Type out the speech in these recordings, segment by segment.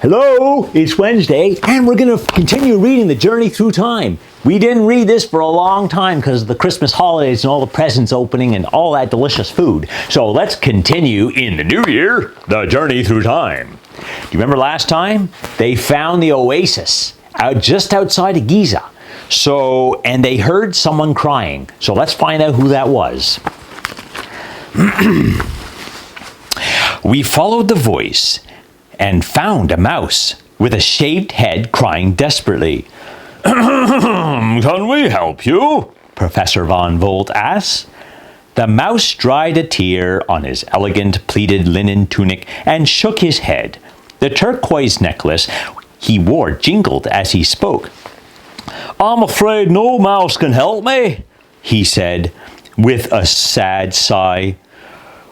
Hello, it's Wednesday, and we're going to continue reading The Journey Through Time. We didn't read this for a long time because of the Christmas holidays and all the presents opening and all that delicious food. So let's continue in the new year, The Journey Through Time. Do you remember last time? They found the oasis just outside of Giza. And they heard someone crying. So let's find out who that was. We followed the voice and found a mouse with a shaved head crying desperately. Can we help you? Professor Von Volt asked. The mouse dried a tear on his elegant pleated linen tunic and shook his head. The turquoise necklace he wore jingled as he spoke. I'm afraid no mouse can help me, he said with a sad sigh.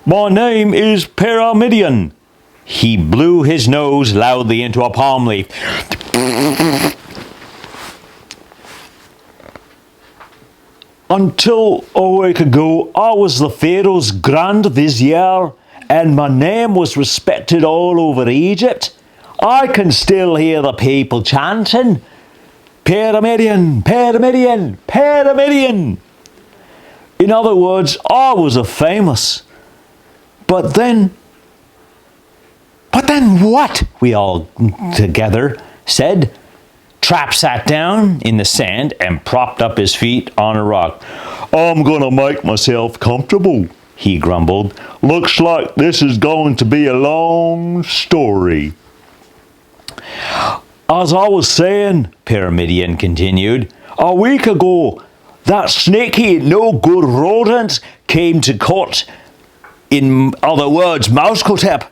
My name is Pyramidion. He blew his nose loudly into a palm leaf. Until a week ago, I was the Pharaoh's Grand Vizier, and my name was respected all over Egypt. I can still hear the people chanting, Pyramidion, Pyramidion, Pyramidion. In other words, I was a famous. But then what? We all together said. Trap sat down in the sand and propped up his feet on a rock. I'm gonna make myself comfortable, he grumbled. Looks like this is going to be a long story. As I was saying, Pyramidion continued, a week ago, that snaky, no-good rodent came to court. In other words, Mousekotep.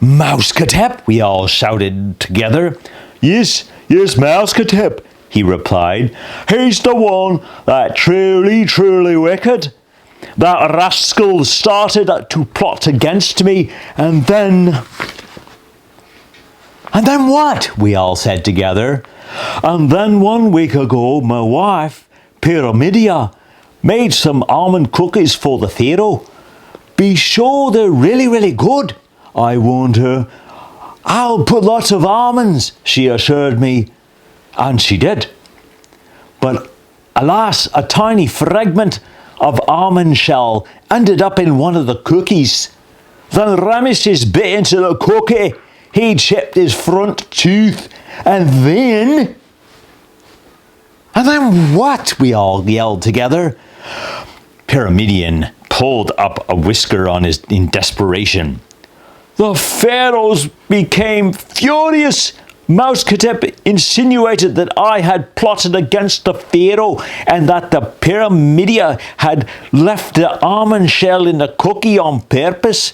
Mousekotep? We all shouted together. Yes, Mousekotep, he replied. He's the one that truly wicked. That rascal started to plot against me, and then what? We all said together. And then 1 week ago, my wife, Pyramidia, made some almond cookies for the Pharaoh. Be sure they're really good, I warned her. I'll put lots of almonds, she assured me. And she did. But alas, a tiny fragment of almond shell ended up in one of the cookies. Then Ramesses bit into the cookie. He chipped his front tooth. And then what? We all yelled together. Pyramidion pulled up a whisker in desperation. The pharaohs became furious. Mousekotep insinuated that I had plotted against the pharaoh and that the Pyramidia had left the almond shell in the cookie on purpose.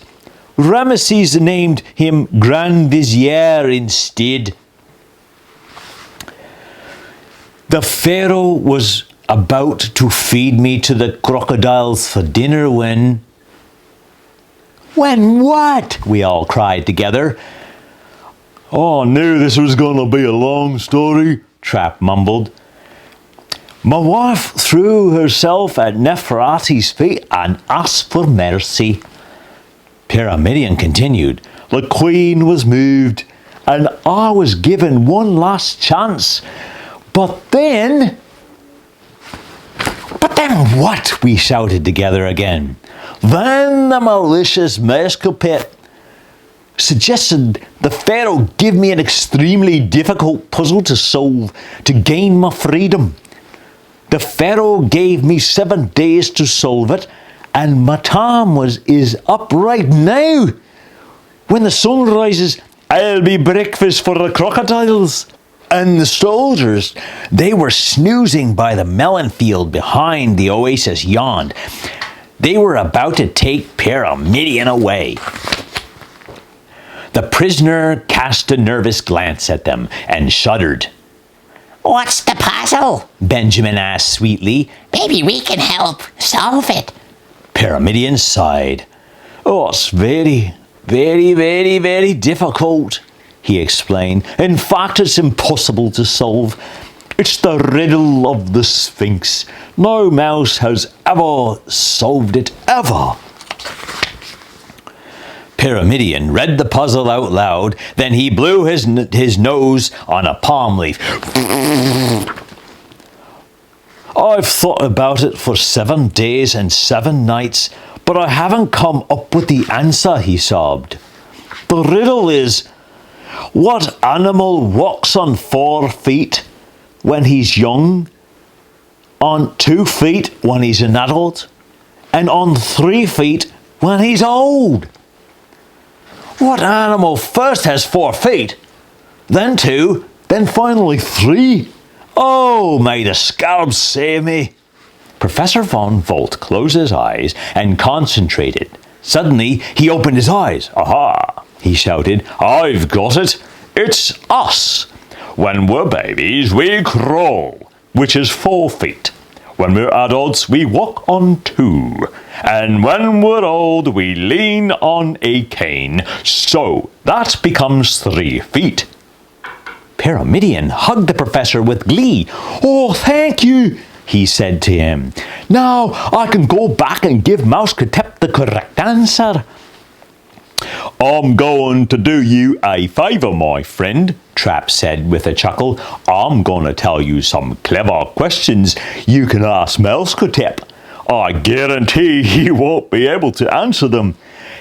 Ramesses named him Grand Vizier instead. The pharaoh was about to feed me to the crocodiles for dinner when what? We all cried together. Oh, I knew this was going to be a long story, Trap mumbled. My wife threw herself at Nefertiti's feet and asked for mercy. Pyramidion continued. The queen was moved, and I was given one last chance. But then what? We shouted together again. Then the malicious Mousekotep suggested the pharaoh give me an extremely difficult puzzle to solve to gain my freedom. The pharaoh gave me 7 days to solve it, and my time is up right now. When the sun rises, I'll be breakfast for the crocodiles. And the soldiers, they were snoozing by the melon field behind the oasis yawned. They were about to take Pyramidion away. The prisoner cast a nervous glance at them and shuddered. What's the puzzle? Benjamin asked sweetly. Maybe we can help solve it. Pyramidion sighed. Oh, it's very difficult, he explained. In fact, it's impossible to solve. It's the riddle of the Sphinx. No mouse has ever solved it, ever. Pyramidion read the puzzle out loud, then he blew his nose on a palm leaf. I've thought about it for 7 days and 7 nights, but I haven't come up with the answer, he sobbed. The riddle is, what animal walks on 4 feet when he's young, on 2 feet when he's an adult, and on 3 feet when he's old? What animal first has 4 feet, then 2, then finally 3? Oh, may the scarabs save me. Professor Von Volt closed his eyes and concentrated. Suddenly, he opened his eyes. Aha, he shouted. I've got it. It's us. When we're babies, we crawl, which is 4 feet. When we're adults, we walk on 2. And when we're old, we lean on a cane. So that becomes 3 feet. Pyramidion hugged the professor with glee. Oh, thank you, he said to him. Now I can go back and give Mouseketep the correct answer. I'm going to do you a favour, my friend, Trap said with a chuckle. I'm going to tell you some clever questions you can ask Mouseketep. I guarantee he won't be able to answer them.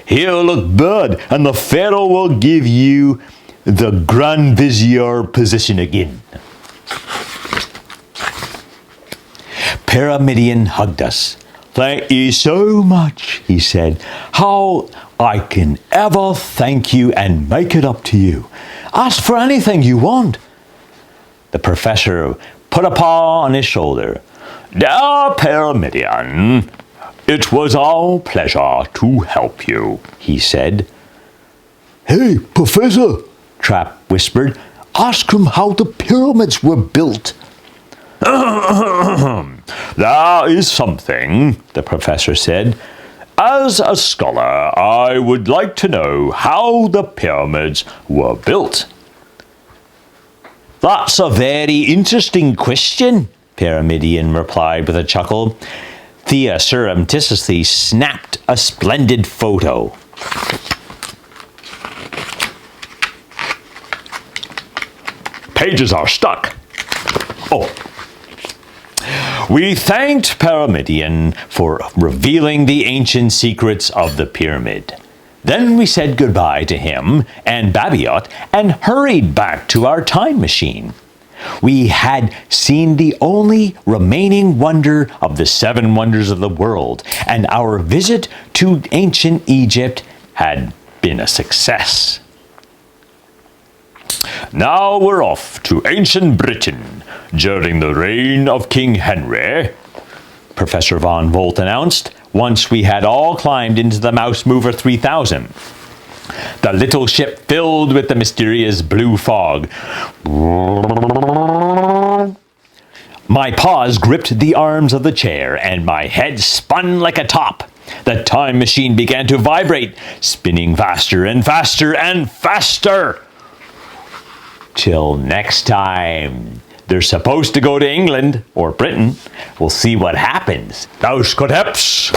He'll look bird, and the Pharaoh will give you the Grand Vizier position again. Pyramidion hugged us. Thank you so much, he said. How I can ever thank you and make it up to you. Ask for anything you want. The professor put a paw on his shoulder. Dear Pyramidion, it was our pleasure to help you, he said. Hey, Professor, Trap whispered. Ask him how the pyramids were built. There is something, the professor said. As a scholar, I would like to know how the pyramids were built. That's a very interesting question, Pyramidion replied with a chuckle. Thea surreptitiously snapped a splendid photo. Pages are stuck. Oh. We thanked Pyramidion for revealing the ancient secrets of the pyramid. Then we said goodbye to him and Babiot and hurried back to our time machine. We had seen the only remaining wonder of the 7 wonders of the world, and our visit to ancient Egypt had been a success. Now we're off to ancient Britain during the reign of King Henry, Professor Von Volt announced, once we had all climbed into the Mouse Mover 3000. The little ship filled with the mysterious blue fog. My paws gripped the arms of the chair, and my head spun like a top. The time machine began to vibrate, spinning faster and faster and faster. Till next time. They're supposed to go to England or Britain. We'll see what happens. Mouseketeps!